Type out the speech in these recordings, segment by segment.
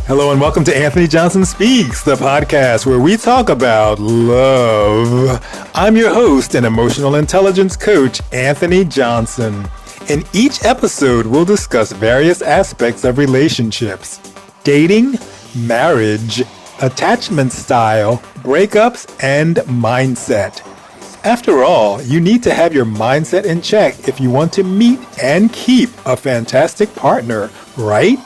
Hello and welcome to Anthony Johnson Speaks, the podcast where we talk about love. I'm your host and emotional intelligence coach, Anthony Johnson. In each episode, we'll discuss various aspects of relationships: dating, marriage, attachment style, breakups, and mindset. After all, you need to have your mindset in check if you want to meet and keep a fantastic partner, right?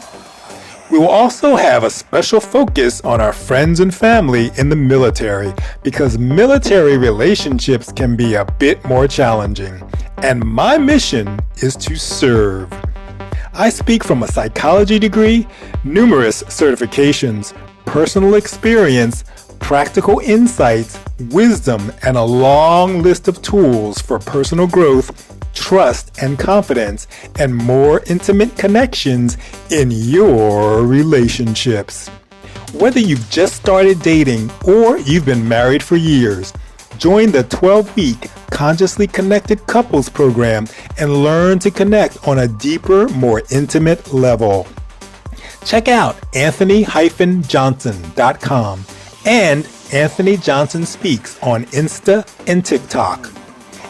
We will also have a special focus on our friends and family in the military because military relationships can be a bit more challenging. And my mission is to serve. I speak from a psychology degree, numerous certifications, personal experience, practical insights, wisdom, and a long list of tools for personal growth, trust and confidence, and more intimate connections in your relationships. Whether you've just started dating or you've been married for years, join the 12-week Consciously Connected Couples program and learn to connect on a deeper, more intimate level. Check out anthony-johnson.com and Anthony Johnson Speaks on Insta and TikTok.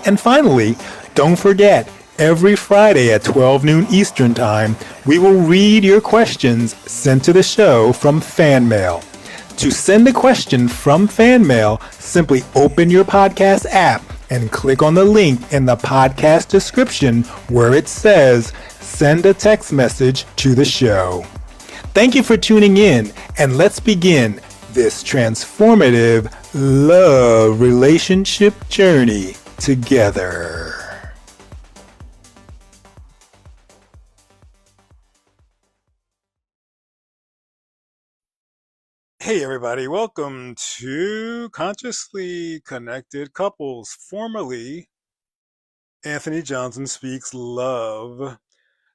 And finally, don't forget, every Friday at 12 noon Eastern Time, we will read your questions sent to the show from fan mail. To send a question from fan mail, simply open your podcast app and click on the link in the podcast description where it says, "Send a text message to the show." Thank you for tuning in, and let's begin this transformative love relationship journey together. Hey everybody, welcome to Consciously Connected Couples, formerly Anthony Johnson Speaks Love.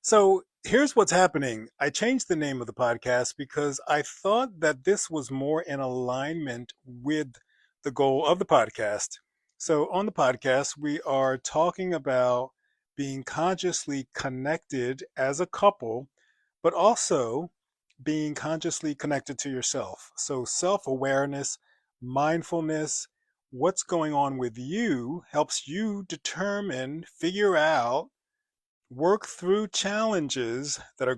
So here's what's happening. I changed the name of the podcast because I thought that this was more in alignment with the goal of the podcast. So on the podcast, we are talking about being consciously connected as a couple, but also being consciously connected to yourself. So self-awareness, mindfulness, what's going on with you helps you determine, figure out, work through challenges that you're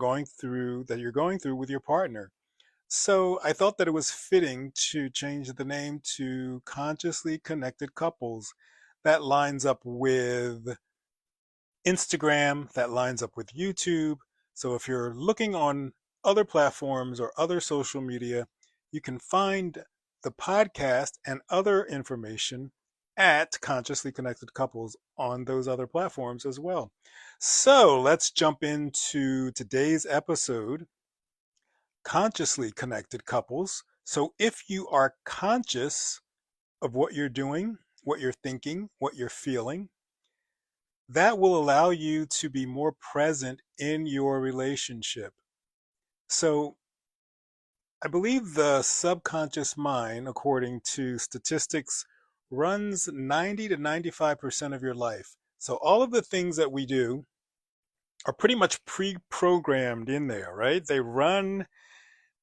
going through with your partner. So I thought that it was fitting to change the name to Consciously Connected Couples. That lines up with Instagram, that lines up with YouTube. So if you're looking on other platforms or other social media, you can find the podcast and other information at Consciously Connected Couples on those other platforms as well. So let's jump into today's episode, Consciously Connected Couples. So if you are conscious of what you're doing, what you're thinking, what you're feeling, that will allow you to be more present in your relationship. So I believe the subconscious mind, according to statistics, runs 90 to 95% of your life. So all of the things that we do are pretty much pre-programmed in there, right? They run,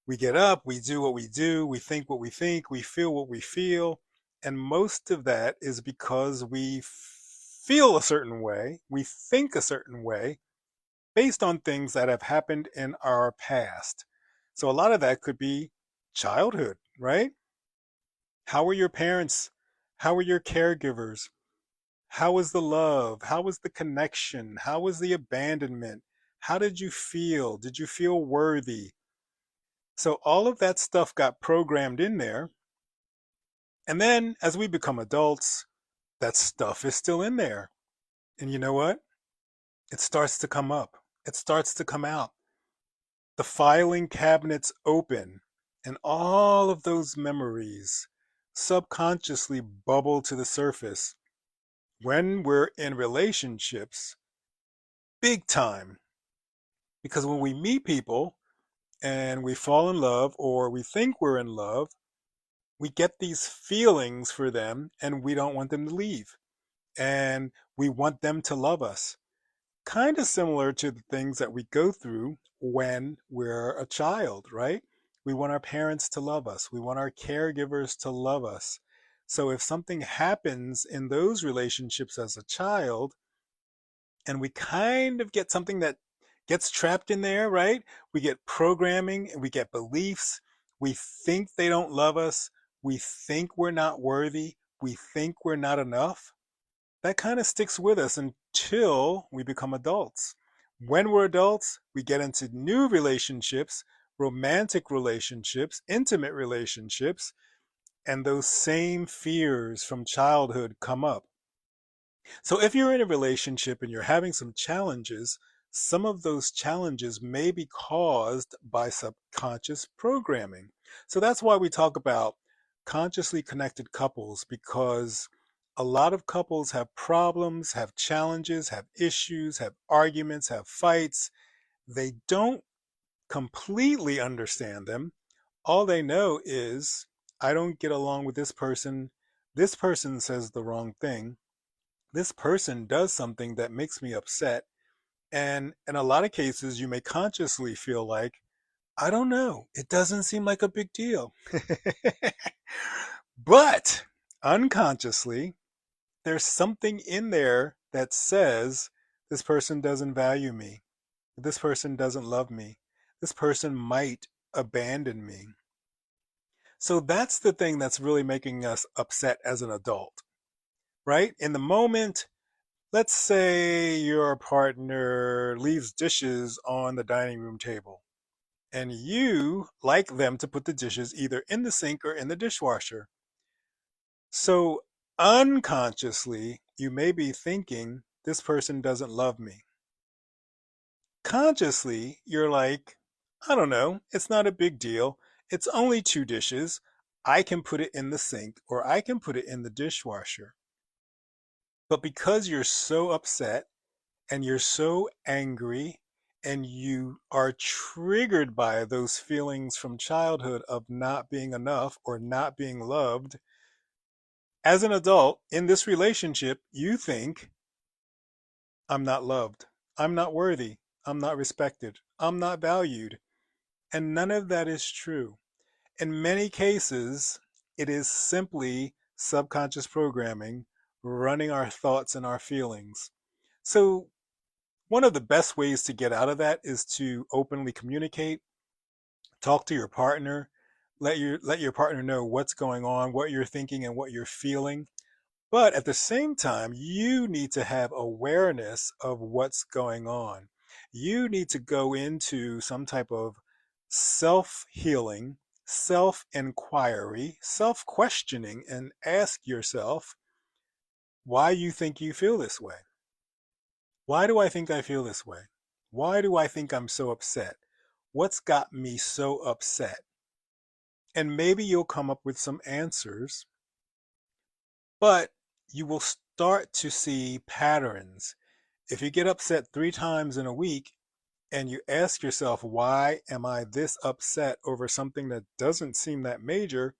we get up, we do what we do, we think what we think, we feel what we feel. And most of that is because we feel a certain way, we think a certain way based on things that have happened in our past. So a lot of that could be childhood, right? How were your parents? How were your caregivers? How was the love? How was the connection? How was the abandonment? How did you feel? Did you feel worthy? So all of that stuff got programmed in there. And then as we become adults, that stuff is still in there. And you know what? It starts to come up. It starts to come out. The filing cabinets open, and all of those memories subconsciously bubble to the surface when we're in relationships, big time. Because when we meet people and we fall in love or we think we're in love, we get these feelings for them and we don't want them to leave. And we want them to love us. Kind of similar to the things that we go through when we're a child, right? We want our parents to love us. We want our caregivers to love us. So if something happens in those relationships as a child, and we kind of get something that gets trapped in there, right? We get programming, we get beliefs. We think they don't love us. We think we're not worthy. We think we're not enough. That kind of sticks with us until we become adults. When we're adults, we get into new relationships, romantic relationships, intimate relationships, and those same fears from childhood come up. So if you're in a relationship and you're having some challenges, some of those challenges may be caused by subconscious programming. So that's why we talk about consciously connected couples, because a lot of couples have problems, have challenges, have issues, have arguments, have fights. They don't completely understand them. All they know is, I don't get along with this person. This person says the wrong thing. This person does something that makes me upset. And in a lot of cases, you may consciously feel like, I don't know, it doesn't seem like a big deal. But unconsciously, there's something in there that says, this person doesn't value me. This person doesn't love me. This person might abandon me. So that's the thing that's really making us upset as an adult, right? In the moment, let's say your partner leaves dishes on the dining room table and you like them to put the dishes either in the sink or in the dishwasher. So unconsciously, you may be thinking, this person doesn't love me. Consciously, you're like, I don't know, it's not a big deal. It's only two dishes. I can put it in the sink or I can put it in the dishwasher. But because you're so upset and you're so angry and you are triggered by those feelings from childhood of not being enough or not being loved, as an adult in this relationship, you think, I'm not loved. I'm not worthy. I'm not respected. I'm not valued. And none of that is true. In many cases, it is simply subconscious programming running our thoughts and our feelings. So one of the best ways to get out of that is to openly communicate, talk to your partner, let your partner know what's going on, what you're thinking and what you're feeling. But at the same time, you need to have awareness of what's going on. You need to go into some type of self-healing, self-inquiry, self-questioning and ask yourself why you think you feel this way. Why do I think I feel this way? Why do I think I'm so upset? What's got me so upset? And maybe you'll come up with some answers, but you will start to see patterns. If you get upset 3 times in a week and you ask yourself, why am I this upset over something that doesn't seem that major?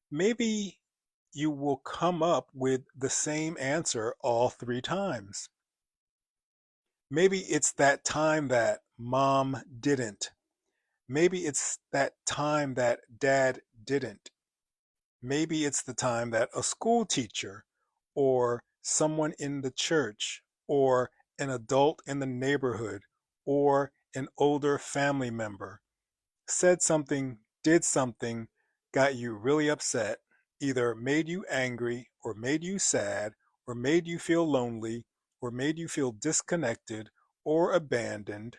Maybe you will come up with the same answer all 3 times. Maybe it's that time that mom didn't. Maybe it's that time that dad didn't. Maybe it's the time that a school teacher or someone in the church or an adult in the neighborhood or an older family member said something, did something, got you really upset, either made you angry or made you sad or made you feel lonely or made you feel disconnected or abandoned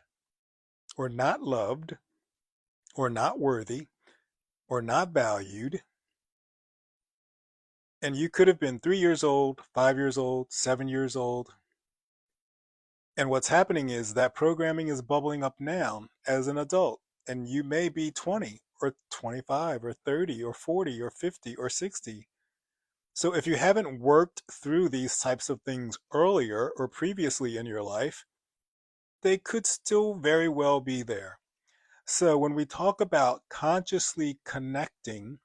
or not loved or not worthy or not valued. And you could have been 3 years old, 5 years old, 7 years old. And what's happening is that programming is bubbling up now as an adult. And you may be 20 or 25 or 30 or 40 or 50 or 60. So if you haven't worked through these types of things earlier or previously in your life, they could still very well be there. So when we talk about consciously connecting,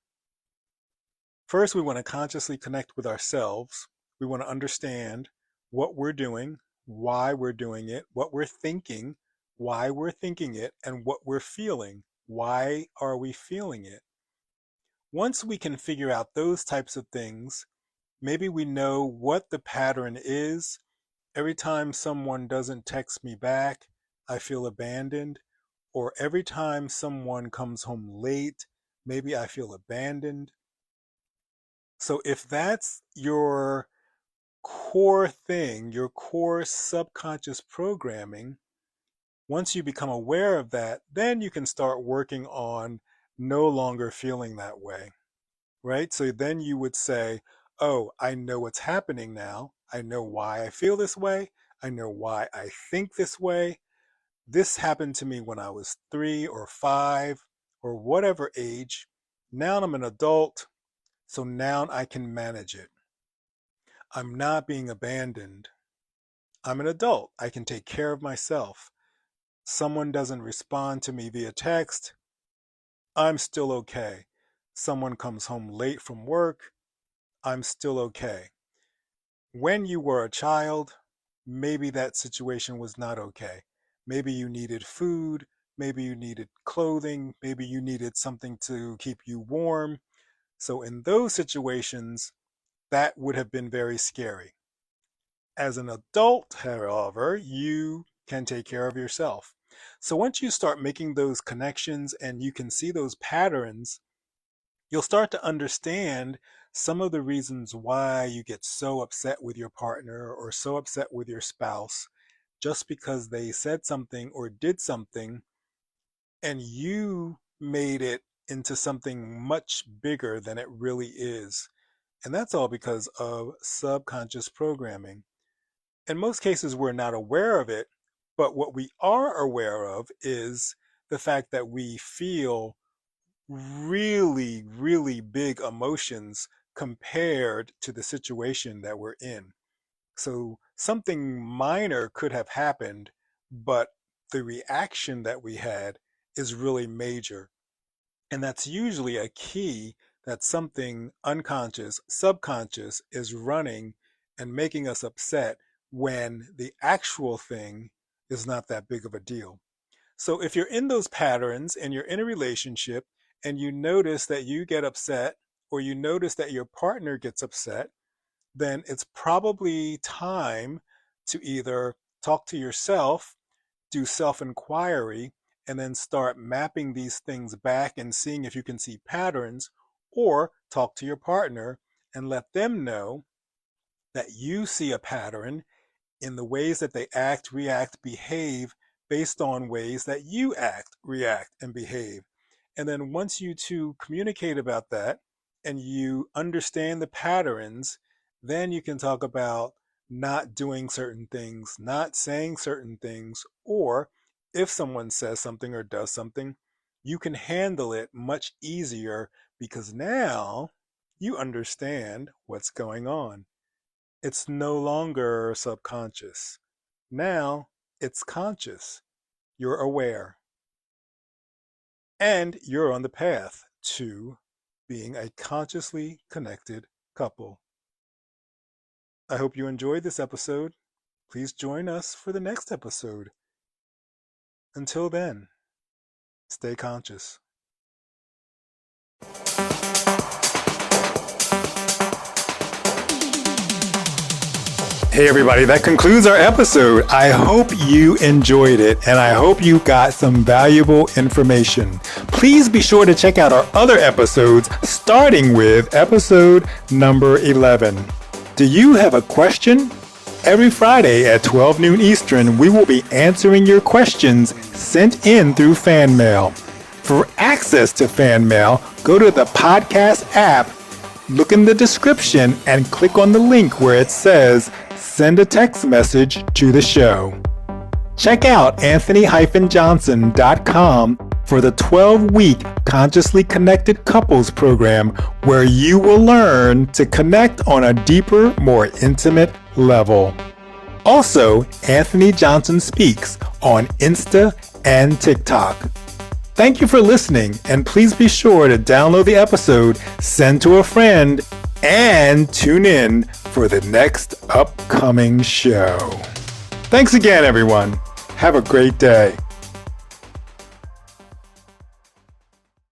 first we want to consciously connect with ourselves. We want to understand what we're doing, why we're doing it, what we're thinking, why we're thinking it, and what we're feeling. Why are we feeling it? Once we can figure out those types of things, maybe we know what the pattern is. Every time someone doesn't text me back, I feel abandoned. Or every time someone comes home late, maybe I feel abandoned. So if that's your core thing, your core subconscious programming, once you become aware of that, then you can start working on no longer feeling that way, right? So then you would say, oh, I know what's happening now. I know why I feel this way. I know why I think this way. This happened to me when I was 3 or 5 or whatever age. Now I'm an adult, so now I can manage it. I'm not being abandoned. I'm an adult. I can take care of myself. Someone doesn't respond to me via text, I'm still okay. Someone comes home late from work, I'm still okay. When you were a child, maybe that situation was not okay. Maybe you needed food, maybe you needed clothing, maybe you needed something to keep you warm. So in those situations, that would have been very scary. As an adult, however, you can take care of yourself. So once you start making those connections and you can see those patterns, you'll start to understand some of the reasons why you get so upset with your partner or so upset with your spouse just because they said something or did something and you made it into something much bigger than it really is. And that's all because of subconscious programming. In most cases, we're not aware of it, but what we are aware of is the fact that we feel really, really big emotions compared to the situation that we're in. So something minor could have happened, but the reaction that we had is really major. And that's usually a key that something unconscious, subconscious is running and making us upset when the actual thing is not that big of a deal. So if you're in those patterns and you're in a relationship and you notice that you get upset or you notice that your partner gets upset, then it's probably time to either talk to yourself, do self-inquiry, and then start mapping these things back and seeing if you can see patterns, or talk to your partner and let them know that you see a pattern in the ways that they act, react, behave based on ways that you act, react, and behave. And then once you two communicate about that and you understand the patterns, then you can talk about not doing certain things, not saying certain things, or if someone says something or does something, you can handle it much easier because now you understand what's going on. It's no longer subconscious. Now it's conscious. You're aware. And you're on the path to being a consciously connected couple. I hope you enjoyed this episode. Please join us for the next episode. Until then, stay conscious. Hey everybody, that concludes our episode. I hope you enjoyed it and I hope you got some valuable information. Please be sure to check out our other episodes, starting with episode number 11. Do you have a question? Every Friday at 12 noon Eastern, we will be answering your questions sent in through fan mail. For access to fan mail, go to the podcast app, look in the description, and click on the link where it says send a text message to the show. Check out anthony-johnson.com for the 12-week Consciously Connected Couples program where you will learn to connect on a deeper, more intimate level. Also, Anthony Johnson Speaks on Insta and TikTok. Thank you for listening, and please be sure to download the episode, send to a friend, and tune in for the next upcoming show. Thanks again, everyone. Have a great day.